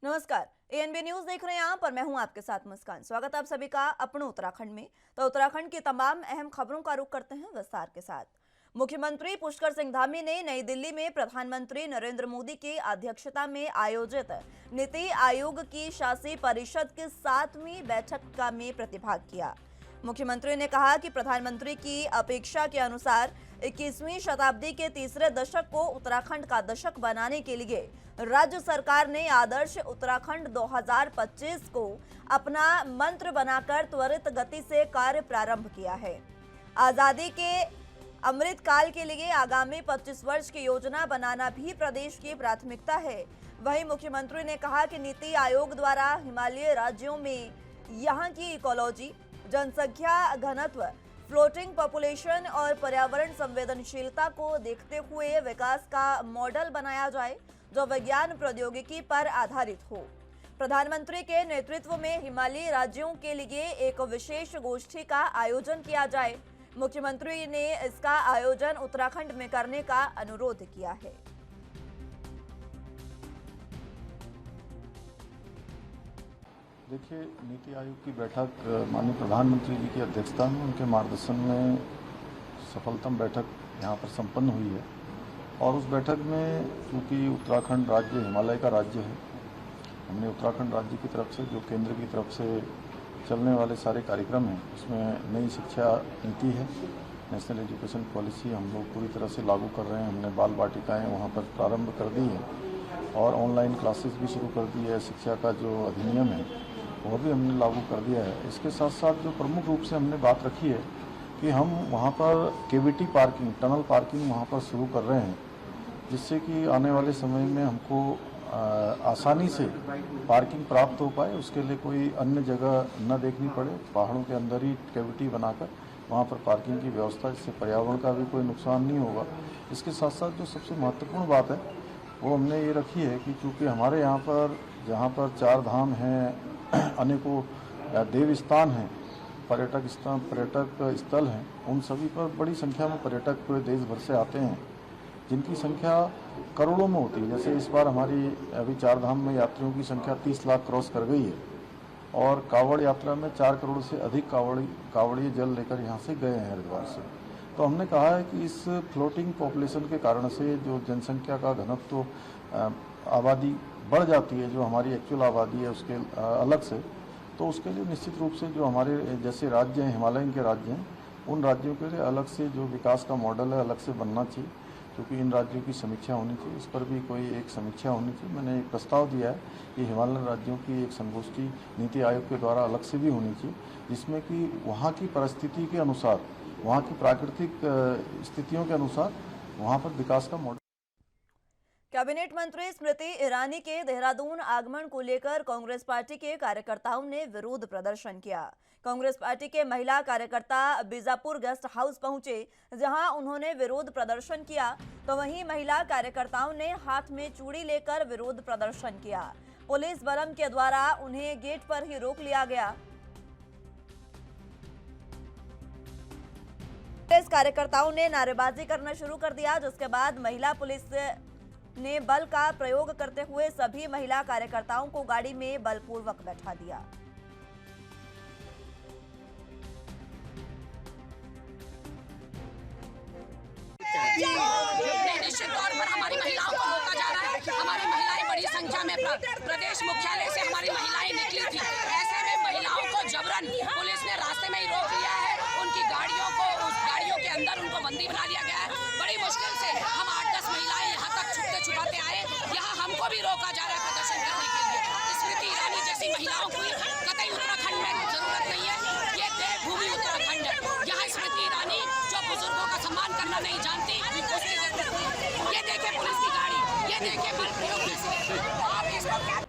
नमस्कार, ANB news देख रहे हैं आप और मैं हूं आपके साथ मुस्कान। स्वागत है आप सभी का अपने उत्तराखंड में। तो उत्तराखंड की तमाम अहम खबरों का रुख करते हैं विस्तार के साथ। मुख्यमंत्री पुष्कर सिंह धामी ने नई दिल्ली में प्रधानमंत्री नरेंद्र मोदी की अध्यक्षता में आयोजित नीति आयोग की शासी परिषद की 7वीं बैठक में प्रतिभाग किया। मुख्यमंत्री ने कहा कि प्रधानमंत्री की अपेक्षा के अनुसार 21वीं शताब्दी के तीसरे दशक को उत्तराखंड का दशक बनाने के लिए राज्य सरकार ने आदर्श उत्तराखंड 2025 को अपना मंत्र बनाकर त्वरित गति से कार्य प्रारंभ किया है। आजादी के अमृत काल के लिए आगामी 25 वर्ष की योजना बनाना भी प्रदेश की प्राथमिकता है। वहीं मुख्यमंत्री ने कहा कि नीति आयोग द्वारा हिमालयी राज्यों में यहां की इकोलॉजी, जनसंख्या घनत्व, फ्लोटिंग पॉपुलेशन और पर्यावरण संवेदनशीलता को देखते हुए विकास का मॉडल बनाया जाए जो विज्ञान प्रौद्योगिकी पर आधारित हो। प्रधानमंत्री के नेतृत्व में हिमालयी राज्यों के लिए एक विशेष गोष्ठी का आयोजन किया जाए। मुख्यमंत्री ने इसका आयोजन उत्तराखंड में करने का अनुरोध किया है। देखिए, नीति आयोग की बैठक माननीय प्रधानमंत्री जी की अध्यक्षता में उनके मार्गदर्शन में सफलतम बैठक यहाँ पर संपन्न हुई है। और उस बैठक में चूँकि उत्तराखंड राज्य हिमालय का राज्य है, हमने उत्तराखंड राज्य की तरफ से जो केंद्र की तरफ से चलने वाले सारे कार्यक्रम हैं उसमें नई शिक्षा नीति है, नेशनल एजुकेशन पॉलिसी हम लोग पूरी तरह से लागू कर रहे हैं। हमने बाल वाटिकाएँ वहाँ पर प्रारंभ कर दी हैं और ऑनलाइन क्लासेस भी शुरू कर दी है। शिक्षा का जो अधिनियम है वो भी हमने लागू कर दिया है। इसके साथ साथ जो प्रमुख रूप से हमने बात रखी है कि हम वहाँ पर केवीटी पार्किंग, टनल पार्किंग वहाँ पर शुरू कर रहे हैं, जिससे कि आने वाले समय में हमको आसानी से पार्किंग प्राप्त हो पाए, उसके लिए कोई अन्य जगह न देखनी पड़े। पहाड़ों के अंदर ही केवीटी बनाकर वहाँ पर पार्किंग की व्यवस्था, जिससे पर्यावरण का भी कोई नुकसान नहीं होगा। इसके साथ साथ जो सबसे महत्वपूर्ण बात है वो हमने ये रखी है कि चूँकि हमारे यहाँ पर जहाँ पर 4 धाम हैं, अनेकों देव स्थान हैं, पर्यटक स्थल हैं, उन सभी पर बड़ी संख्या में पर्यटक पूरे देश भर से आते हैं, जिनकी संख्या करोड़ों में होती है। जैसे इस बार हमारी अभी 4 धाम में यात्रियों की संख्या 30 लाख क्रॉस कर गई है और कांवड़ यात्रा में 4 करोड़ से अधिक कांवड़िए जल लेकर यहाँ से गए हैं हरिद्वार से। तो हमने कहा है कि इस फ्लोटिंग पॉपुलेशन के कारण से जो जनसंख्या का घनत्व, आबादी बढ़ जाती है, जो हमारी एक्चुअल आबादी है उसके अलग से, तो उसके लिए निश्चित रूप से जो हमारे जैसे राज्य हैं, हिमालयन के राज्य हैं, उन राज्यों के लिए अलग से जो विकास का मॉडल है अलग से बनना चाहिए, क्योंकि इन राज्यों की समीक्षा होनी चाहिए। इस पर भी कोई एक समीक्षा होनी चाहिए। मैंने एक प्रस्ताव दिया है कि हिमालयन राज्यों की एक संगोष्ठी नीति आयोग के द्वारा अलग से भी होनी चाहिए, जिसमें कि वहाँ की परिस्थिति के अनुसार, वहाँ की प्राकृतिक स्थितियों के अनुसार वहाँ पर विकास का मॉडल। कैबिनेट मंत्री स्मृति ईरानी के देहरादून आगमन को लेकर कांग्रेस पार्टी के कार्यकर्ताओं ने विरोध प्रदर्शन किया। कांग्रेस पार्टी के महिला कार्यकर्ता बीजापुर गेस्ट हाउस पहुंचे, जहां उन्होंने विरोध प्रदर्शन किया, तो वहीं महिला कार्यकर्ताओं ने हाथ में चूड़ी लेकर विरोध प्रदर्शन किया। पुलिस बलम के द्वारा उन्हें गेट पर ही रोक लिया गया। पुलिस कार्यकर्ताओं ने नारेबाजी करना शुरू कर दिया, जिसके बाद महिला पुलिस ने बल का प्रयोग करते हुए सभी महिला कार्यकर्ताओं को गाड़ी में बलपूर्वक बैठा दिया। निश्चित तौर पर हमारी महिलाओं को रोका जा रहा है। हमारी महिलाएं बड़ी संख्या में प्रदेश मुख्यालय से हमारी महिलाएं निकली थी। ऐसे में महिलाओं को जबरन पुलिस ने रास्ते में ही रोक लिया है। उनकी गाड़ियों को, उस गाड़ियों के अंदर उनको बंदी बना लिया गया है। बड़ी मुश्किल से हम 8-10 महिलाएं यहाँ तक छुपते छुपाते आए। यहाँ हमको भी रोका जा रहा है प्रदर्शन करने के लिए। स्मृति ईरानी जैसी महिलाओं की कतई उत्तराखंड में जरूरत नहीं है। ये देवभूमि उत्तराखंड है। यहाँ स्मृति ईरानी जो बुजुर्गों का सम्मान करना नहीं जानती, उसकी जरूरत नहीं है। ये देखिए पुलिस की गाड़ी, ये देखिए बल प्रयोग कैसे। आप इसको क्या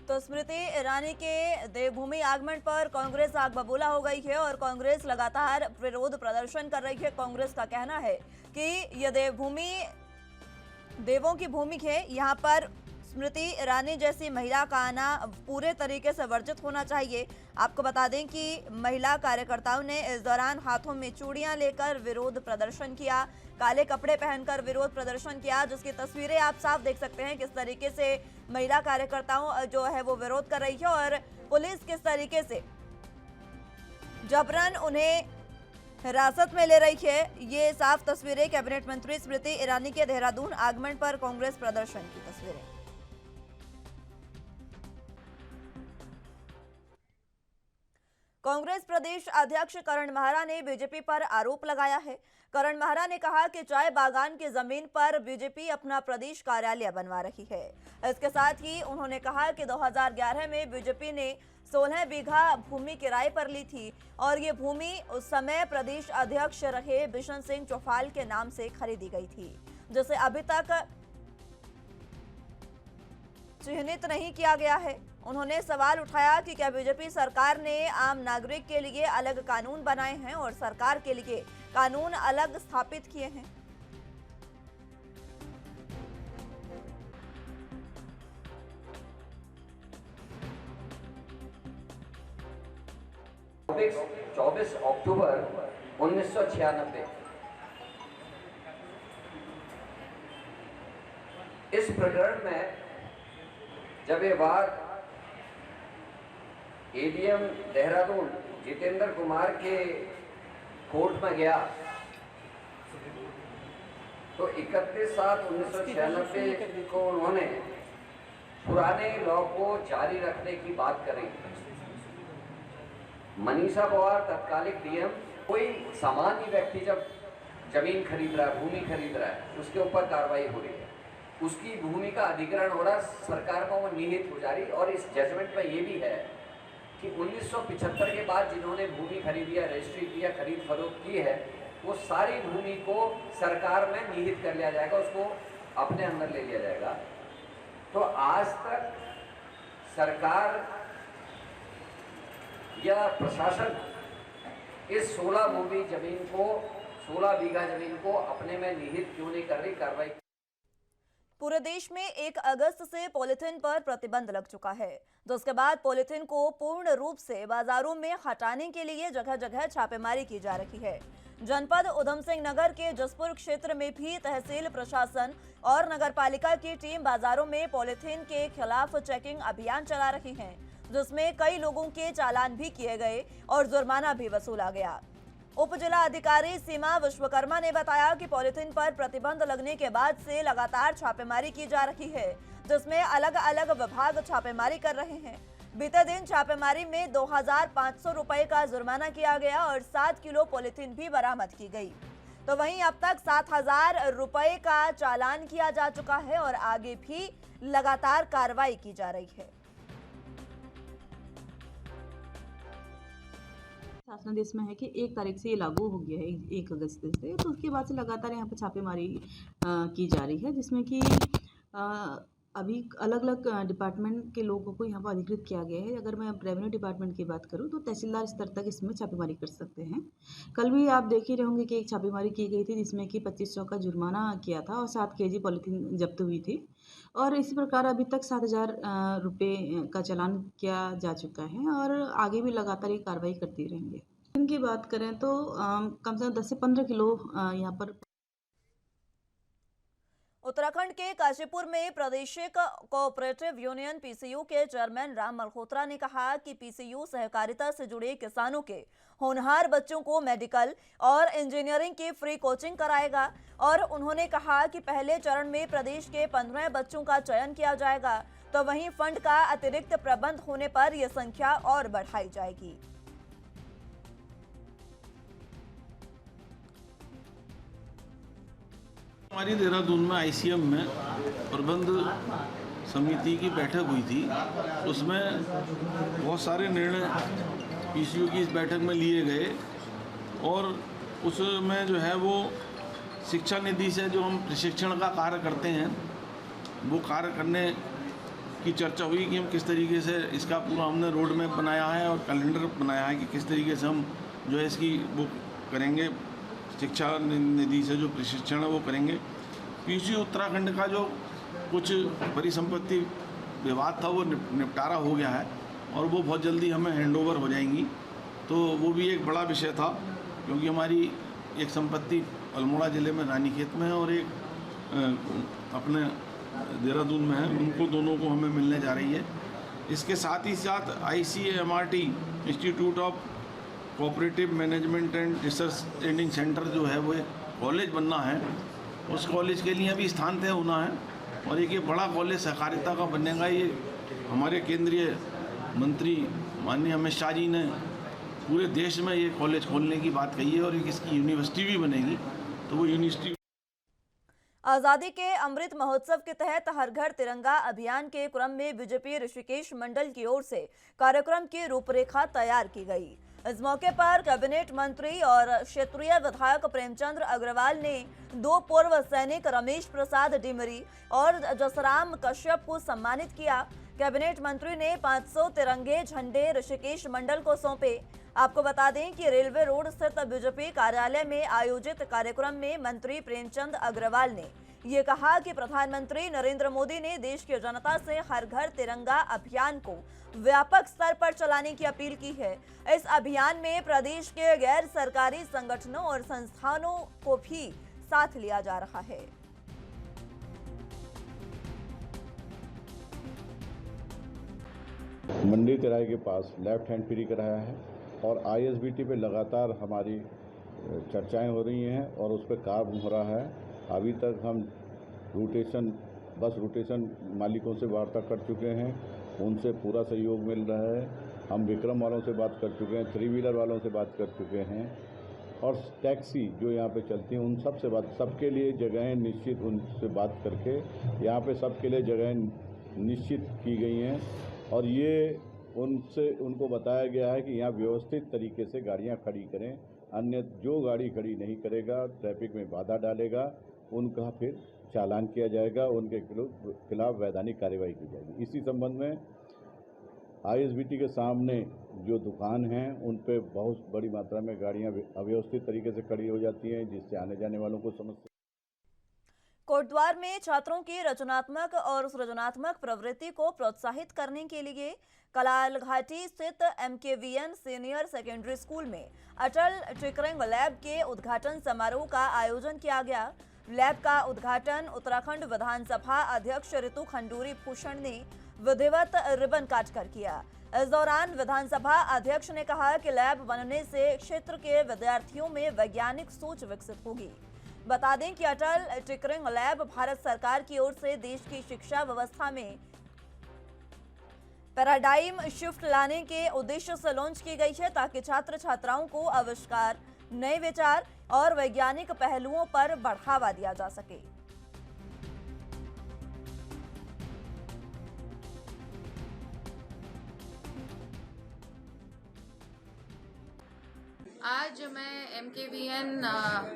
तो स्मृति ईरानी के देवभूमि आगमन पर कांग्रेस आग बबूला हो गई है और कांग्रेस लगातार विरोध प्रदर्शन कर रही है। कांग्रेस का कहना है कि यह देवभूमि देवों की भूमि है, यहाँ पर स्मृति ईरानी जैसी महिला का आना पूरे तरीके से वर्जित होना चाहिए। आपको बता दें कि महिला कार्यकर्ताओं ने इस दौरान हाथों में चूड़ियां लेकर विरोध प्रदर्शन किया, काले कपड़े पहनकर विरोध प्रदर्शन किया, जिसकी तस्वीरें आप साफ देख सकते हैं किस तरीके से महिला कार्यकर्ताओं जो है वो विरोध कर रही है और पुलिस किस तरीके से जबरन उन्हें हिरासत में ले रही है। ये साफ तस्वीरें कैबिनेट मंत्री स्मृति ईरानी के देहरादून आगमन पर कांग्रेस प्रदर्शन की तस्वीरें। कांग्रेस प्रदेश अध्यक्ष करण महारा ने बीजेपी पर आरोप लगाया है। करण महारा ने कहा कि चाय बागान की जमीन पर बीजेपी अपना प्रदेश कार्यालय बनवा रही है। इसके साथ ही उन्होंने कहा कि 2011 में बीजेपी ने 16 बीघा भूमि किराए पर ली थी और ये भूमि उस समय प्रदेश अध्यक्ष रहे बिशन सिंह चौफाल के नाम से खरीदी गई थी, जिसे अभी तक चिन्हित नहीं किया गया है। उन्होंने सवाल उठाया कि क्या बीजेपी सरकार ने आम नागरिक के लिए अलग कानून बनाए हैं और सरकार के लिए कानून अलग स्थापित किए हैं। 24 अक्टूबर 1996 इस प्रकरण में जब ये बात एडीएम देहरादून जितेंद्र कुमार के कोर्ट में गया तो 31/7/1996 को उन्होंने पुराने लॉ को जारी रखने की बात करी। मनीषा पवार तत्कालिक डीएम, कोई सामान्य व्यक्ति जब जमीन खरीद रहा है, भूमि खरीद रहा है, उसके ऊपर कार्रवाई हो रही है, उसकी भूमि का अधिग्रहण हो रहा, सरकार को वो निहित हो जा रही। और इस जजमेंट में ये भी है कि 1975 के बाद जिन्होंने भूमि खरीदी है, रजिस्ट्री किया, खरीद फरोख्त की है, वो सारी भूमि को सरकार में निहित कर लिया जाएगा, उसको अपने अंदर ले लिया जाएगा। तो आज तक सरकार या प्रशासन इस 16 बीघा जमीन को अपने में निहित क्यों नहीं कर रही कार्रवाई। पूरे देश में 1 अगस्त से पॉलिथीन पर प्रतिबंध लग चुका है, जिसके बाद पॉलिथीन को पूर्ण रूप से बाजारों में हटाने के लिए जगह जगह छापेमारी की जा रही है। जनपद उधम सिंह नगर के जसपुर क्षेत्र में भी तहसील प्रशासन और नगरपालिका की टीम बाजारों में पॉलिथीन के खिलाफ चेकिंग अभियान चला रही है, जिसमें कई लोगों के चालान भी किए गए और जुर्माना भी वसूला गया। उप जिला अधिकारी सीमा विश्वकर्मा ने बताया कि पॉलिथीन पर प्रतिबंध लगने के बाद से लगातार छापेमारी की जा रही है, जिसमें अलग अलग विभाग छापेमारी कर रहे हैं। बीते दिन छापेमारी में 2500 रुपए का जुर्माना किया गया और 7 किलो पॉलिथीन भी बरामद की गई। तो वहीं अब तक 7000 रुपए का चालान किया जा चुका है और आगे भी लगातार कार्रवाई की जा रही है। शासनादेश में है कि 1 तारीख से ये लागू हो गया है, 1 अगस्त से। तो उसके बाद से लगातार यहाँ पर छापेमारी की जा रही है, जिसमें कि अभी अलग अलग डिपार्टमेंट के लोगों को यहाँ पर अधिकृत किया गया है। अगर मैं रेवेन्यू डिपार्टमेंट की बात करूँ तो तहसीलदार स्तर तक इसमें छापेमारी कर सकते हैं। कल भी आप देख ही रहे होंगे कि एक छापेमारी की गई थी, जिसमें कि 2500 का जुर्माना किया था और 7 केजी पॉलीथीन जब्त हुई थी। और इसी प्रकार अभी तक 7000 रुपये का चालान किया जा चुका है और आगे भी लगातार ये कार्रवाई करती रहेंगे। इनकी बात करें तो कम से कम 10 से 15 किलो यहाँ पर। उत्तराखंड के काशीपुर में प्रादेशिक कोऑपरेटिव यूनियन पीसीयू के चेयरमैन राम मल्होत्रा ने कहा कि पीसीयू सहकारिता से जुड़े किसानों के होनहार बच्चों को मेडिकल और इंजीनियरिंग की फ्री कोचिंग कराएगा और उन्होंने कहा कि पहले चरण में प्रदेश के 15 बच्चों का चयन किया जाएगा, तो वहीं फंड का अतिरिक्त प्रबंध होने पर यह संख्या और बढ़ाई जाएगी। हमारी देहरादून में आईसीएम में प्रबंध समिति की बैठक हुई थी। उसमें बहुत सारे निर्णय पीसीयू की इस बैठक में लिए गए और उसमें जो है वो शिक्षा निधि से जो हम प्रशिक्षण का कार्य करते हैं वो कार्य करने की चर्चा हुई कि हम किस तरीके से इसका पूरा हमने रोड मैप बनाया है और कैलेंडर बनाया है कि किस तरीके से हम जो है इसकी वो करेंगे, शिक्षा निधि से जो प्रशिक्षण है वो करेंगे। पीसीयू उत्तराखंड का जो कुछ परिसंपत्ति विवाद था वो निपटारा हो गया है और वो बहुत जल्दी हमें हैंडओवर हो जाएंगी। तो वो भी एक बड़ा विषय था, क्योंकि हमारी एक संपत्ति अल्मोड़ा ज़िले में रानीखेत में है और एक अपने देहरादून में है, उनको दोनों को हमें मिलने जा रही है। इसके साथ ही साथ ICAMRT institute of cooperative management and research training centre जो है वो एक कॉलेज बनना है, उस कॉलेज के लिए भी स्थान तय होना है और एक ये बड़ा कॉलेज सहकारिता का बनेगा। ये हमारे केंद्रीय मंत्री माननीय अमित शाह जी ने पूरे देश में ये कॉलेज खोलने की बात कही है और एक इसकी यूनिवर्सिटी भी बनेगी। तो वो यूनिवर्सिटी आजादी के अमृत महोत्सव के तहत हर घर तिरंगा अभियान के क्रम में बीजेपी ऋषिकेश मंडल की ओर से कार्यक्रम की रूपरेखा तैयार की गई। इस मौके पर कैबिनेट मंत्री और क्षेत्रीय विधायक प्रेमचंद्र अग्रवाल ने 2 पूर्व सैनिक रमेश प्रसाद डिमरी और जसराम कश्यप को सम्मानित किया। कैबिनेट मंत्री ने 500 तिरंगे झंडे ऋषिकेश मंडल को सौंपे। आपको बता दें कि रेलवे रोड स्थित बीजेपी कार्यालय में आयोजित कार्यक्रम में मंत्री प्रेमचंद अग्रवाल ने ये कहा कि प्रधानमंत्री नरेंद्र मोदी ने देश की जनता से हर घर तिरंगा अभियान को व्यापक स्तर पर चलाने की अपील की है। इस अभियान में प्रदेश के गैर सरकारी संगठनों और संस्थानों को भी साथ लिया जा रहा है। मंडी तिराहे के पास लेफ्ट हैंड फ्री कराया है और ISBT पे लगातार हमारी चर्चाएं हो रही हैं और उस पर काम हो रहा है। अभी तक हम बस रूटेशन मालिकों से वार्ता कर चुके हैं, उनसे पूरा सहयोग मिल रहा है। हम विक्रम वालों से बात कर चुके हैं, 3 व्हीलर वालों से बात कर चुके हैं और टैक्सी जो यहाँ पे चलती हैं उन सब से सबके लिए जगहें निश्चित उनसे बात करके यहाँ पे सबके लिए जगहें निश्चित की गई हैं और ये उनको बताया गया है कि यहाँ व्यवस्थित तरीके से गाड़ियाँ खड़ी करें, अन्य जो गाड़ी खड़ी नहीं करेगा, ट्रैफिक में बाधा डालेगा, उनका फिर चालान किया जाएगा, उनके खिलाफ वैधानिक कार्रवाई की जाएगी। इसी संबंध में ISBT के सामने जो दुकान हैं उन पे बहुत बड़ी मात्रा में गाड़ियाँ अव्यवस्थित तरीके से खड़ी हो जाती हैं, जिससे आने जाने वालों को समस्या। कोटद्वार में छात्रों की रचनात्मक और सृजनात्मक प्रवृत्ति को प्रोत्साहित करने के लिए कलाल घाटी स्थित MKVN सीनियर सेकेंडरी स्कूल में अटल टिंकरिंग लैब के उद्घाटन समारोह का आयोजन किया गया। लैब का उद्घाटन उत्तराखंड विधानसभा अध्यक्ष ऋतु खंडूरी भूषण ने विधिवत रिबन काटकर किया। इस दौरान विधानसभा अध्यक्ष ने कहा कि लैब बनने से क्षेत्र के विद्यार्थियों में वैज्ञानिक सोच विकसित होगी। बता दें कि अटल टिंकरिंग लैब भारत सरकार की ओर से देश की शिक्षा व्यवस्था में पैराडाइम शिफ्ट लाने के उद्देश्य से लॉन्च की गई है, ताकि छात्र छात्राओं को आविष्कार, नए विचार और वैज्ञानिक पहलुओं पर बढ़ावा दिया जा सके। आज मैं MKVN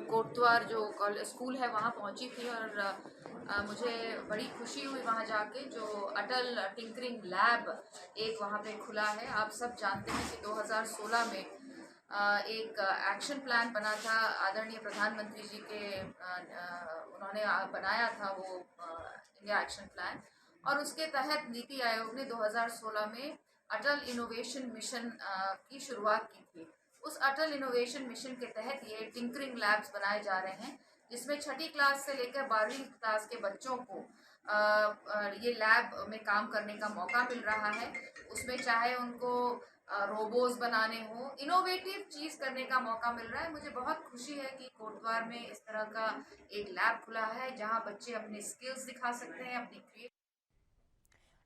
कोटद्वार जो स्कूल है वहाँ पहुँची थी और मुझे बड़ी खुशी हुई वहाँ जाके। जो अटल टिंकरिंग लैब एक वहाँ पे खुला है। आप सब जानते हैं कि 2016 में एक एक्शन प्लान बना था, आदरणीय प्रधानमंत्री जी के उन्होंने बनाया था वो इंडिया एक्शन प्लान, और उसके तहत नीति आयोग ने 2016 में अटल इनोवेशन मिशन की शुरुआत की थी। उस अटल इनोवेशन मिशन के तहत ये टिंकरिंग लैब्स बनाए जा रहे हैं, जिसमें 6ठी क्लास से लेकर 12वीं क्लास के बच्चों को ये लैब में काम करने का मौका मिल रहा है। उसमें चाहे उनको रोबोट्स बनाने हो, इनोवेटिव चीज़ करने का मौका मिल रहा है। मुझे बहुत खुशी है कि कोटद्वार में इस तरह का एक लैब खुला है जहां बच्चे अपने स्किल्स दिखा सकते हैं, अपनी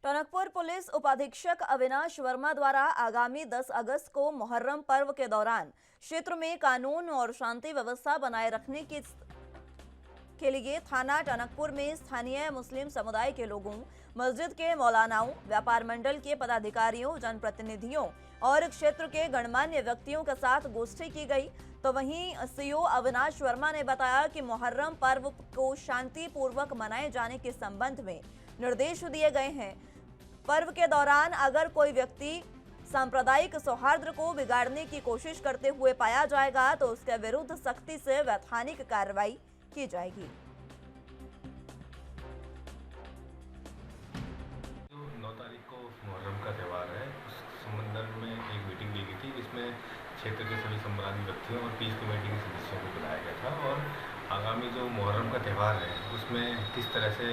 टनकपुर पुलिस उपाधीक्षक अविनाश वर्मा द्वारा आगामी 10 अगस्त को मुहर्रम पर्व के दौरान क्षेत्र में कानून और शांति व्यवस्था बनाए रखने के लिए थाना टनकपुर में स्थानीय मुस्लिम समुदाय के लोगों, मस्जिद के मौलानाओं, व्यापार मंडल के पदाधिकारियों, जनप्रतिनिधियों और क्षेत्र के गणमान्य व्यक्तियों के साथ गोष्ठी की गई। तो वहीं CO अविनाश वर्मा ने बताया कि मुहर्रम पर्व को शांतिपूर्वक मनाए जाने के संबंध में निर्देश दिए गए हैं। पर्व के दौरान अगर कोई व्यक्ति सांप्रदायिक सौहार्द को बिगाड़ने की कोशिश करते हुए पाया जाएगा तो उसके विरुद्ध सख्ती से वैधानिक कार्रवाई की जाएगी। का त्यौहार है, उस संबंध में एक मीटिंग ली गई थी जिसमें क्षेत्र के सभी सम्मानित व्यक्तियों और पीस कमेटी के सदस्यों को बुलाया गया था। और आगामी जो मुहर्रम का त्यौहार है उसमें किस तरह से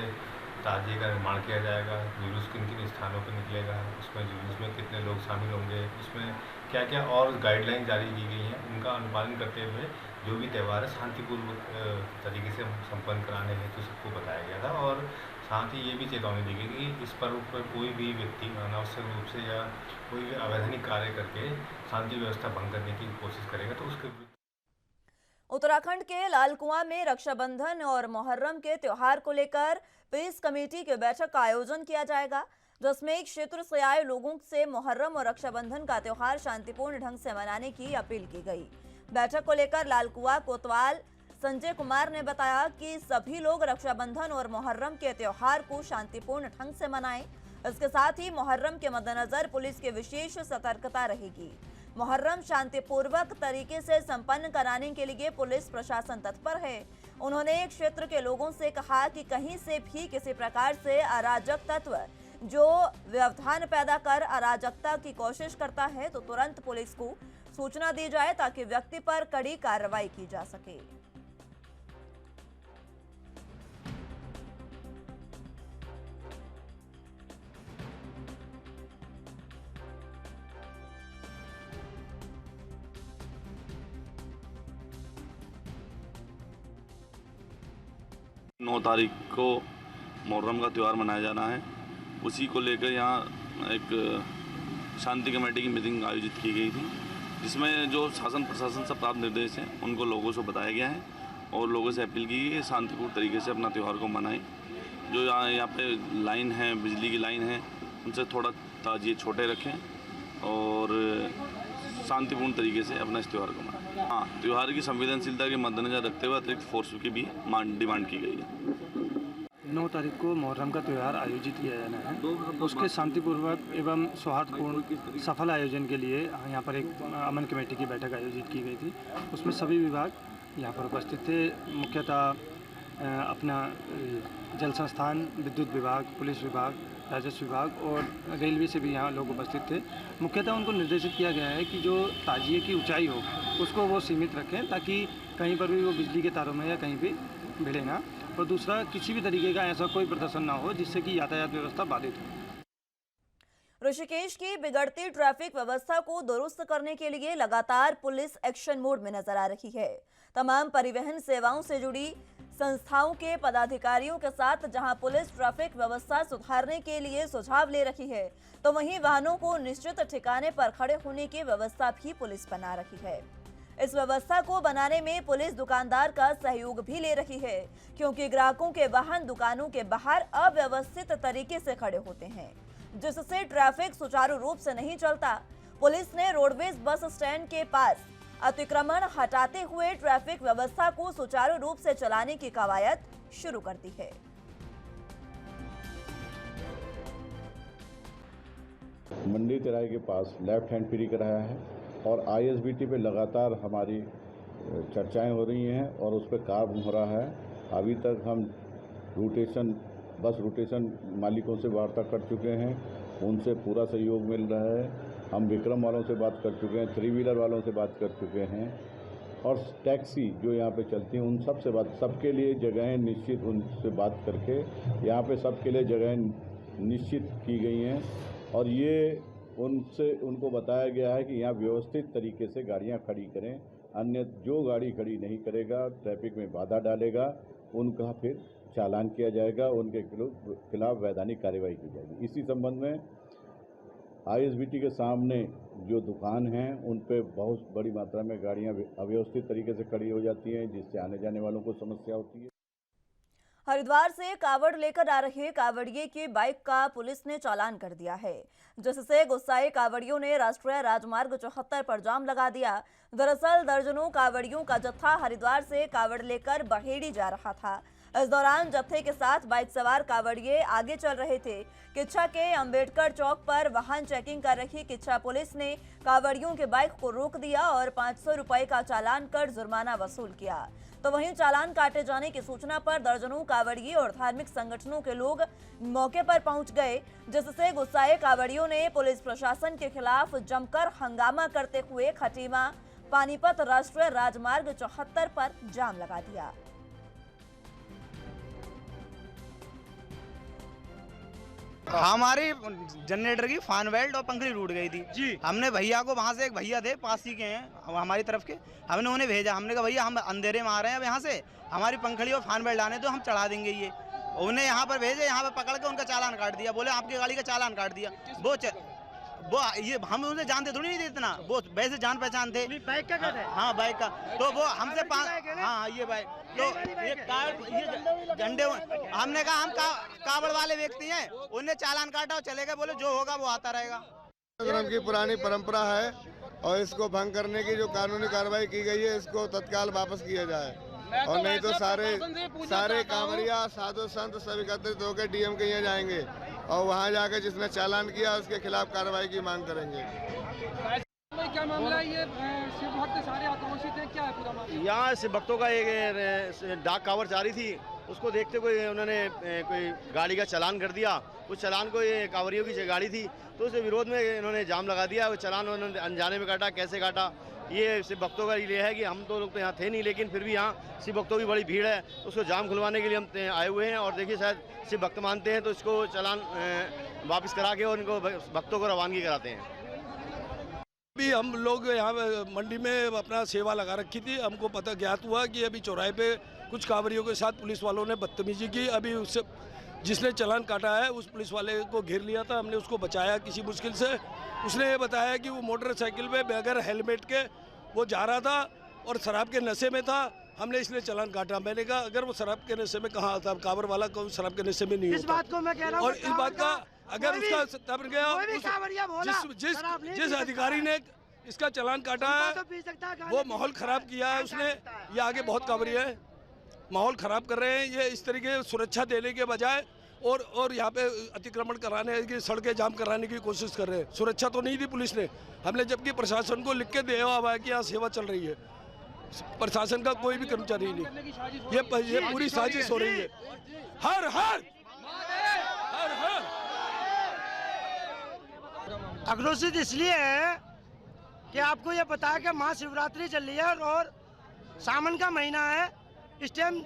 ताजिए का निर्माण किया जाएगा, जुलूस किन किन स्थानों पर निकलेगा, उसमें जुलूस में कितने लोग शामिल होंगे, उसमें क्या क्या और गाइडलाइन जारी की गई हैं, उनका अनुपालन करते हुए जो भी त्यौहार है शांतिपूर्वक तरीके से संपन्न कराने हेतु सबको बताया गया था। और साथ ही ये भी चेतावनी दी गई कि इस पर्व पर कोई भी व्यक्ति अनावश्यक रूप से या कोई भी अवैधानिक कार्य करके शांति व्यवस्था भंग करने की कोशिश करेगा तो उसके विरुद्ध। उत्तराखंड के लालकुआं में रक्षाबंधन और मुहर्रम के त्योहार को लेकर पीस कमेटी की बैठक का आयोजन किया जाएगा, जिसमें एक क्षेत्र से आए लोगों से मुहर्रम और रक्षाबंधन का त्योहार शांतिपूर्ण ढंग से मनाने की अपील की गई। बैठक को लेकर लालकुआं कोतवाल संजय कुमार ने बताया कि सभी लोग रक्षाबंधन और मुहर्रम के त्योहार को शांतिपूर्ण ढंग से मनाएं। इसके साथ ही मुहर्रम के मद्देनजर पुलिस की विशेष सतर्कता रहेगी। मुहर्रम शांतिपूर्वक तरीके से संपन्न कराने के लिए पुलिस प्रशासन तत्पर है। उन्होंने क्षेत्र के लोगों से कहा कि कहीं से भी किसी प्रकार से अराजक तत्व जो व्यवधान पैदा कर अराजकता की कोशिश करता है तो तुरंत पुलिस को सूचना दी जाए ताकि व्यक्ति पर कड़ी कार्रवाई की जा सके। नौ तारीख को मुहर्रम का त्यौहार मनाया जाना है। उसी को लेकर यहाँ एक शांति कमेटी की मीटिंग आयोजित की गई थी, जिसमें जो शासन प्रशासन से प्राप्त निर्देश हैं उनको लोगों से बताया गया है और लोगों से अपील की गई है शांतिपूर्ण तरीके से अपना त्यौहार को मनाएं। जो यहाँ पे लाइन है, बिजली की लाइन है, उनसे थोड़ा ताजिए छोटे रखें और शांतिपूर्ण तरीके से अपना इस त्यौहार को मनाएं। हाँ, त्यौहार की संवेदनशीलता के मद्देनजर रखते हुए अतिरिक्त फोर्स की भी डिमांड की गई है। 9 तारीख को मुहर्रम का त्यौहार आयोजित किया जाना है। उसके शांतिपूर्वक एवं सौहार्दपूर्ण सफल आयोजन के लिए यहाँ पर एक अमन कमेटी की बैठक आयोजित की गई थी। उसमें सभी विभाग यहाँ पर उपस्थित थे। मुख्यतः अपना जल संस्थान, विद्युत विभाग, पुलिस विभाग, राजस्व विभाग और रेलवे से भी यहाँ लोग उपस्थित थे। मुख्यतः उनको निर्देशित किया गया है कि जो ताजिए की ऊंचाई हो उसको वो सीमित रखें ताकि कहीं पर भी वो बिजली के तारों में या कहीं भी भिड़े ना, और दूसरा किसी भी तरीके का ऐसा कोई प्रदर्शन ना हो जिससे कि यातायात व्यवस्था बाधित हो। ऋषिकेश की बिगड़ती ट्रैफिक व्यवस्था को दुरुस्त करने के लिए लगातार पुलिस एक्शन मोड में नजर आ रही है। तमाम परिवहन सेवाओं से जुड़ी संस्थाओं के पदाधिकारियों के साथ जहां पुलिस ट्रैफिक व्यवस्था सुधारने के लिए सुझाव ले रही है, तो वहीं वाहनों को निश्चित ठिकाने पर खड़े होने की व्यवस्था भी पुलिस बना रही है। इस व्यवस्था को बनाने में पुलिस दुकानदार का सहयोग भी ले रही है, क्योंकि ग्राहकों के वाहन दुकानों के बाहर अव्यवस्थित तरीके से खड़े होते हैं, जिससे ट्रैफिक सुचारू रूप से नहीं चलता। पुलिस ने रोडवेज बस स्टैंड के पास अतिक्रमण हटाते हुए ट्रैफिक व्यवस्था को सुचारू रूप से चलाने की कवायद शुरू कर दी है। मंडी तिराहे के पास लेफ्ट हैंड फ्री कराया है और आईएसबीटी पे लगातार हमारी चर्चाएं हो रही हैं और उस पर काम हो रहा है। अभी तक हम बस रूटेशन मालिकों से वार्ता कर चुके हैं, उनसे पूरा सहयोग मिल रहा है। हम विक्रम वालों से बात कर चुके हैं, 3 व्हीलर वालों से बात कर चुके हैं और टैक्सी जो यहाँ पे चलती हैं उन सब से सबके लिए जगहें निश्चित उनसे बात करके यहाँ पे सबके लिए जगहें निश्चित की गई हैं और ये उनको बताया गया है कि यहाँ व्यवस्थित तरीके से गाड़ियाँ खड़ी करें, अन्य जो गाड़ी खड़ी नहीं करेगा, ट्रैफिक में बाधा डालेगा, उनका फिर चालान किया जाएगा, उनके खिलाफ वैधानिक कार्रवाई की जाएगी। इसी संबंध में आईएसबीटी के सामने जो दुकान हैं उन पे बहुत बड़ी मात्रा में गाड़ियां अव्यवस्थित तरीके से खड़ी हो जाती हैं, जिससे आने जाने वालों को समस्या होती है। हरिद्वार से कावड़ लेकर आ रहे कावड़िए की बाइक का पुलिस ने चालान कर दिया है, जिससे गुस्साए कावड़ियों ने राष्ट्रीय राजमार्ग 74 पर जाम लगा दिया। दरअसल दर्जनों कावड़ियों का जत्था हरिद्वार से कावड़ लेकर बहेड़ी जा रहा था। इस दौरान जत्थे के साथ बाइक सवार कांवड़िए आगे चल रहे थे। किच्छा के अंबेडकर चौक पर वाहन चेकिंग कर रही किच्छा पुलिस ने कांवड़ियों के बाइक को रोक दिया और 500 रुपए का चालान कर जुर्माना वसूल किया। तो वहीं चालान काटे जाने की सूचना पर दर्जनों कांवड़िए और धार्मिक संगठनों के लोग मौके पर पहुंच गए, जिससे गुस्साए कांवड़ियों ने पुलिस प्रशासन के खिलाफ जमकर हंगामा करते हुए खटीमा पानीपत राष्ट्रीय राजमार्ग 74 पर जाम लगा दिया। हमारी जनरेटर की फैन बेल्ट और पंखड़ी टूट गई थी जी। हमने भैया को, वहाँ से एक भैया थे पास ही के हैं हमारी तरफ के, हमने उन्हें भेजा। हमने कहा भैया हम अंधेरे में आ रहे हैं, अब यहाँ से हमारी पंखड़ी और फैन बेल्ट आने तो हम चढ़ा देंगे। ये उन्हें यहाँ पर भेजे, यहाँ पर पकड़ के उनका चालान काट दिया। बोले आपकी गाड़ी का चालान काट दिया। वो ये हम उन्हें जानते थोड़ी नहीं थे इतना, वो वैसे जान पहचान थे। बाइक का है? हाँ बाइक का। तो वो हमसे हाँ ये बाइक तो ये झंडे, हमने कहा हम कावड़ वाले व्यक्ति हैं, उन्हें चालान काटा और चले गए। बोले जो होगा वो आता रहेगा। धर्म की पुरानी परंपरा है और इसको भंग करने की जो कानूनी कार्रवाई की गई है इसको तत्काल वापस किया जाए, और नहीं तो सारे कांवड़िया साधु संत सब एकत्रित होकर डीएम के यहाँ जाएंगे और वहाँ जाकर जिसने चालान किया उसके खिलाफ कार्रवाई की मांग करेंगे। क्या मामला है? ये शिव भक्त सारे आक्रोशित हैं, क्या है पूरा मामला? यहाँ शिव भक्तों का एक डाक कावड़ जा रही थी, उसको देखते हुए उन्होंने कोई गाड़ी का चालान कर दिया। उस चालान को ये कांवड़ियों की गाड़ी थी तो उस विरोध में इन्होंने जाम लगा दिया। वो चालान उन्होंने अनजाने में काटा, कैसे काटा ये शिव भक्तों का ये है कि हम तो लोग तो यहाँ थे नहीं, लेकिन फिर भी यहाँ शिव भक्तों की बड़ी भीड़ है, उसको जाम खुलवाने के लिए हम आए हुए हैं। और देखिए शायद शिव भक्त मानते हैं तो इसको चालान वापस करा के और इनको भक्तों को रवानगी कराते हैं। अभी हम लोग यहाँ मंडी में अपना सेवा लगा रखी थी, हमको पता ज्ञात हुआ कि अभी चौराहे पे कुछ कांवड़ियों के साथ पुलिस वालों ने बदतमीजी की। अभी उससे जिसने चालान काटा है उस पुलिस वाले को घेर लिया था, हमने उसको बचाया किसी मुश्किल से। उसने ये बताया कि वो मोटरसाइकिल पे बगैर हेलमेट के वो जा रहा था और शराब के नशे में था, हमने इसलिए चालान काटा। मैंने कहा अगर वो शराब के नशे में कहाँ था, कांवड़ वाला को शराब के नशे में नहीं होता। इस बात को मैं कह रहा हूं, और इस बात का अगर उसका तब गया जिस अधिकारी ने इसका चालान काटा है वो माहौल खराब किया है उसने। ये आगे बहुत कांवड़िए है माहौल खराब कर रहे हैं, ये इस तरीके सुरक्षा देने के बजाय और यहाँ पे अतिक्रमण कराने की, सड़कें जाम कराने की कोशिश कर रहे हैं। सुरक्षा तो नहीं दी पुलिस ने, हमने जबकि प्रशासन को लिख के दिया हुआ है कि यहाँ सेवा चल रही है। प्रशासन का कोई भी कर्मचारी नहीं, ये पूरी साजिश हो रही है। हर हर हर हर आक्रोशित इसलिए है कि आपको ये पता है कि महाशिवरात्रि चल रही है और सावन का महीना है। इस टाइम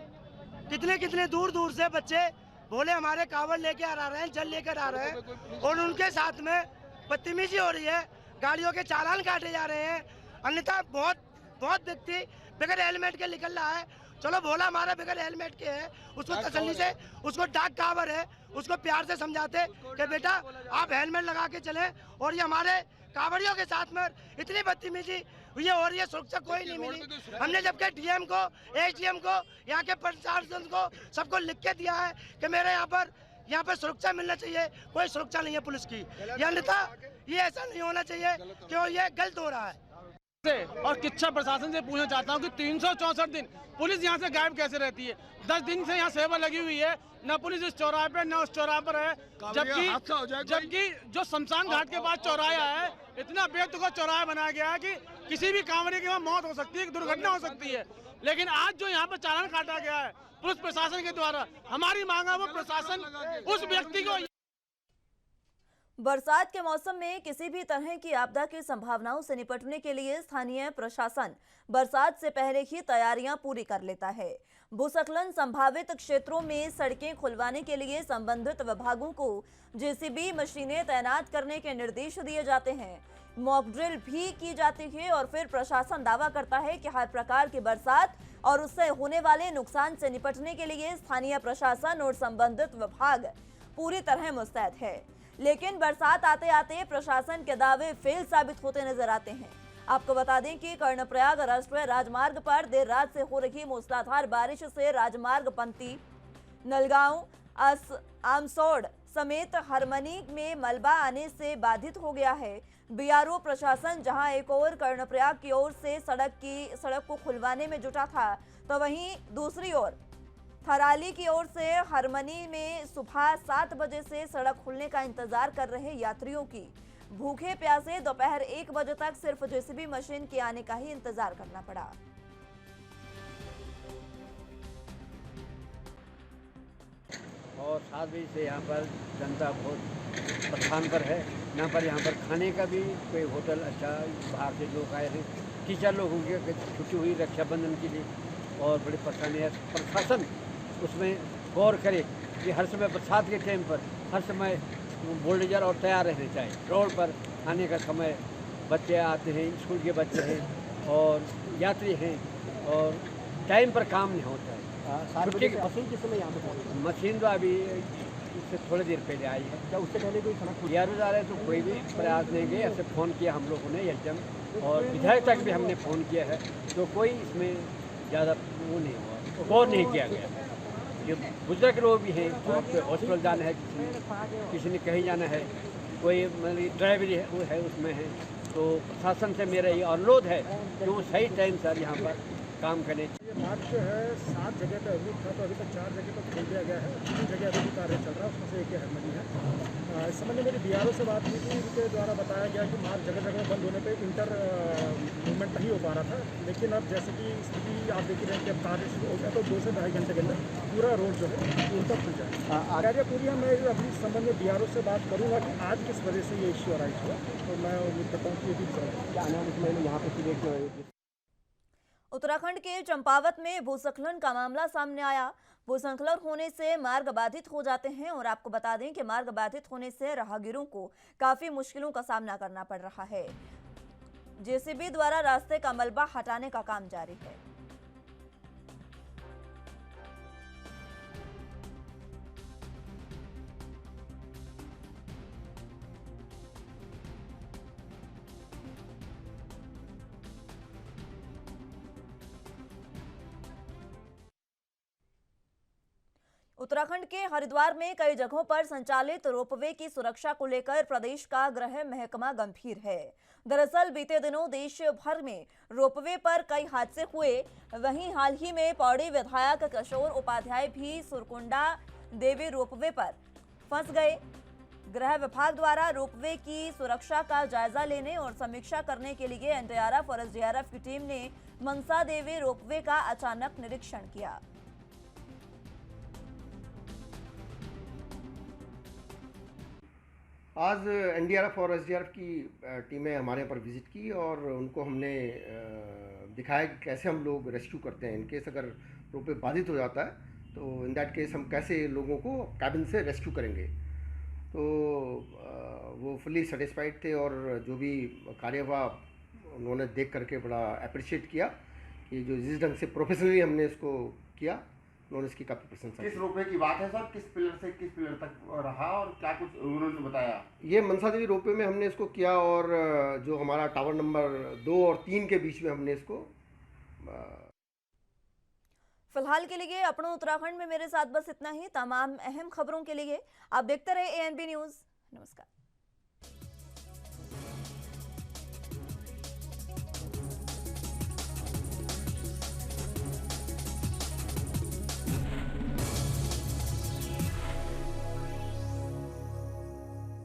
कितने दूर दूर से बच्चे बोले हमारे कांवड़ लेके आ रहे हैं, जल लेकर आ रहे हैं और उनके साथ में बदतमीजी हो रही है, गाड़ियों के चालान काटे जा रहे हैं। अन्यथा बहुत व्यक्ति बगैर हेलमेट के निकल रहा है। चलो भोला हमारा बगैर हेलमेट के है, उसको तसल्ली से, उसको डाक कांवड़ है, उसको प्यार से समझाते कि बेटा आप हेलमेट लगा के चले। और ये हमारे कांवड़ियों के साथ में इतनी बदतमीजी ये हो रही है, सुरक्षा कोई नहीं मिली। हमने जबकि डीएम को, एसडीएम को, यहाँ के प्रशासन को सबको लिख के दिया है कि मेरे यहाँ पर सुरक्षा मिलना चाहिए, कोई सुरक्षा नहीं है पुलिस की। अन्यथा ये ऐसा नहीं होना चाहिए कि ये गलत हो रहा है। और किच्छा प्रशासन से पूछना चाहता हूँ कि 364 दिन पुलिस यहाँ से गायब कैसे रहती है? 10 दिन से यहाँ सेवा लगी हुई है, न पुलिस इस चौराहे पे न उस चौराहे पर है, जबकि जो शमशान घाट के पास चौराहा है इतना बेतुका चौराहा बनाया गया है कि किसी भी कांवड़िए की वहाँ मौत हो सकती है, दुर्घटना हो सकती है। लेकिन आज जो यहाँ पर चालान काटा गया है पुलिस प्रशासन के द्वारा, हमारी मांग है वो प्रशासन उस व्यक्ति को। बरसात के मौसम में किसी भी तरह की आपदा की संभावनाओं से निपटने के लिए स्थानीय प्रशासन बरसात से पहले ही तैयारियां पूरी कर लेता है। भूस्खलन संभावित क्षेत्रों में सड़कें खुलवाने के लिए संबंधित विभागों को जेसीबी मशीनें तैनात करने के निर्देश दिए जाते हैं। मॉक ड्रिल भी की जाती है और फिर प्रशासन दावा करता है कि हर प्रकार की बरसात और उससे होने वाले नुकसान से निपटने के लिए स्थानीय प्रशासन और संबंधित विभाग पूरी तरह मुस्तैद है। लेकिन बरसात आते आते प्रशासन के दावे फेल साबित होते नजर आते हैं। आपको बता दें कि कर्णप्रयाग राष्ट्रीय राजमार्ग पर देर रात से हो रही मूसलाधार बारिश से राजमार्ग पंती, नलगांव, आमसोड़ समेत हरमनी में मलबा आने से बाधित हो गया है। बीआरओ प्रशासन जहां एक और कर्णप्रयाग की ओर से सड़क को खुलवाने में जुटा था, तो वहीं दूसरी ओर थराली की ओर से हरमनी में सुबह 7 बजे से सड़क खुलने का इंतजार कर रहे यात्रियों की भूखे प्यासे दोपहर 1 बजे तक सिर्फ जेसीबी मशीन के आने का ही इंतजार करना पड़ा। और 7 बजे से यहाँ पर जनता बहुत परेशान पर है। यहाँ पर खाने का भी कोई होटल अच्छा, बाहर से लोग आए हैं, टीचर लोग होंगे, छुट्टी हुई रक्षाबंधन के लिए और बड़ी परेशानी है। प्रशासन उसमें गौर करे कि हर समय बरसात के टाइम पर हर समय बुलडोजर और तैयार रहने चाहिए। रोड पर आने का समय बच्चे आते हैं, स्कूल के बच्चे हैं और यात्री हैं और टाइम पर काम नहीं होता है। छुट्टी की मशीन किस समय यहाँ पे पहुँची? मशीन तो अभी इससे थोड़ी देर पहले आई है। क्या उससे पहले कोई सड़क खुली? जा रहे तो कोई भी प्रयास नहीं किए। ऐसे फ़ोन किया हम लोगों ने एचएम और विधायक तक भी हमने फ़ोन किया है, तो कोई इसमें ज़्यादा वो नहीं हुआ, गौर नहीं किया गया। ये बुजुर्ग लोग भी हैं, हॉस्पिटल जाना है, किसी ने कहीं जाना है, कोई मतलब ड्राइवरी है वो है उसमें है। तो प्रशासन से मेरा ये अनुरोध है कि वो सही टाइम सर यहाँ पर काम करें। ये मार्च जो है 7 जगह पर अवरुद्ध था, तो अभी तक 4 जगह पर खोल दिया गया है, 3 जगह अभी भी कार्य चल रहा है, उसमें से एक हरमनी है। इस संबंध में मेरी बीआरओ से बात हुई थी, उनके द्वारा बताया गया कि मार्च जगह जगह बंद होने पर इंटर मूवमेंट नहीं हो पा रहा था, लेकिन अब जैसे कि स्थिति आप देख रहे हैं कि अब कार्य शुरू हो गया तो 2 से ढाई घंटे के अंदर पूरा रोड जो है पूर्णतः खुल जाएगा। कार्य पूरी मैं अभी इस संबंध में बीआरओ से बात करूँगा कि आज किस वजह से ये इश्यू अराइज हुआ, तो मैं उम्मीद करता हूँ कि ये भी आने वाले समय में यहाँ पर उत्तराखंड के चंपावत में भूस्खलन का मामला सामने आया। भूस्खलन होने से मार्ग बाधित हो जाते हैं और आपको बता दें कि मार्ग बाधित होने से राहगीरों को काफी मुश्किलों का सामना करना पड़ रहा है। जेसीबी द्वारा रास्ते का मलबा हटाने का काम जारी है। उत्तराखंड के हरिद्वार में कई जगहों पर संचालित रोपवे की सुरक्षा को लेकर प्रदेश का गृह महकमा गंभीर है। दरअसल बीते दिनों देश भर में रोपवे पर कई हादसे हुए। वहीं हाल ही में पौड़ी विधायक किशोर उपाध्याय भी सुरकुंडा देवी रोपवे पर फंस गए। गृह विभाग द्वारा रोपवे की सुरक्षा का जायजा लेने और समीक्षा करने के लिए एनडीआरएफ और एसडीआरएफ की टीम ने मनसा देवी रोपवे का अचानक निरीक्षण किया। आज एनडीआरएफ और एसडीआरएफ की टीमें हमारे यहाँ पर विज़िट की और उनको हमने दिखाया कि कैसे हम लोग रेस्क्यू करते हैं। इनकेस अगर रोपवे बाधित हो जाता है तो इन दैट केस हम कैसे लोगों को कैबिन से रेस्क्यू करेंगे। तो वो फुली सेटिस्फाइड थे और जो भी कार्य हुआ उन्होंने देख करके बड़ा अप्रिशिएट किया कि जो जिस ढंग से प्रोफेशनली हमने इसको किया, उन्होंने इसकी काफ़ी प्रशंसा की। किस रोपवे की बात है सर? किस पिलर से किस पिलर तक रहा और क्या कुछ उन्होंने बताया? ये मनसा देवी रोपवे में हमने इसको किया और जो हमारा टावर नंबर 2 और 3 के बीच में हमने इसको। फिलहाल के लिए अपनों उत्तराखंड में मेरे साथ बस इतना ही। तमाम अहम खबरों के लिए आप देखते रहे ANB न्यूज़। नमस्कार।